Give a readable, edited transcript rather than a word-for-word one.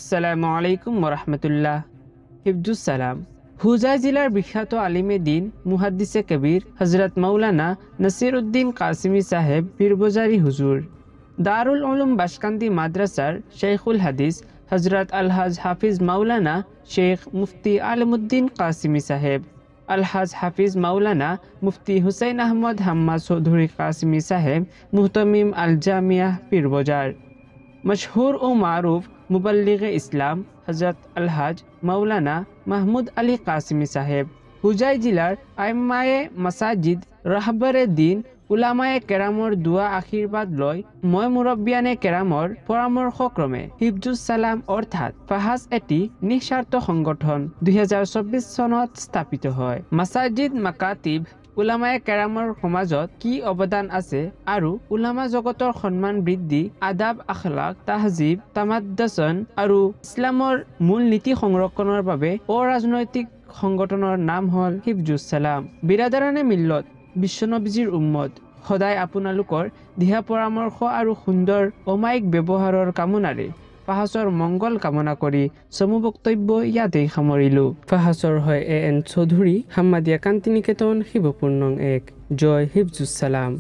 আসসালামু আলাইকুম ওরহমতুল্লাহ। হিফজুস সালাম হুজাই জিলার বিখ্যাত আলিমে দিন মুহাদ্দিসে কবির হজরত মৌলানা নসির উদ্দিন কাসিমি সাহেব পীরবজারি হুজুর, দারুল উলুম বাসকান্দি মাদ্রাসার শেখুল হাদিস হজরত আলহাজ হাফিজ মাওলানা শেখ মুফতি আলমুদ্দিন কাসিমি সাহেব, আলহাজ হাফিজ মাওলানা মুফতি হুসাইন আহমদ হাম্মাদ চৌধুরী কাসিমি সাহেব মুহতমিম আল জামিয়াহ পীরবজার, मशहूर व मारूफ मुबल्लिग इस्लाम हज़रत अलहाज मौलाना महमूद अली कासिमी साहेब, হুজাই জিলার আইম্মায়ে মাসাজিদ রাহবারে দিন উলামায়ে কেৰামৰ দোয়া আশীৰ্বাদ লৈ মই মুৰব্বিয়ানে কেৰামৰ পৰামৰ্শক্ৰমে হিফজুছ সালাম অৰ্থাৎ ফাহাজ এটি নিঃস্বাৰ্থ সংগঠন 2024 চনত স্থাপিত হয়। মাসাজিদ মাকাতিব উলামায়ে কেৰামৰ সমাজত কি অৱদান আছে আৰু উলামা জগতৰ সন্মান বৃদ্ধি, আদাব আখলাক, তাহজিব, তামাদ্দাছন আৰু ইছলামৰ মূল নীতি সংৰক্ষণৰ বাবে অৰাজনৈতিক সংগঠনৰ নাম হ'ল হিফজুছ সালাম। বিৰাদাৰানে মিল্লত বিশ্বনবীজীৰ উম্মত সদায় আপোনালোকৰ দিহা পৰামৰ্শ আৰু সুন্দৰ অমায়িক ব্যৱহাৰৰ কামনাৰে ফাহাছৰ মংগল কামনা কৰি চমু বক্তব্য ইয়াতেই সামৰিলোঁ। ফাহাছৰ হয় AN চৌধুৰী, হাম্মাদিয়া কান্তি নিকেতন, শিৱপুৰ নং 1। জয় হিফজুছ সালাম।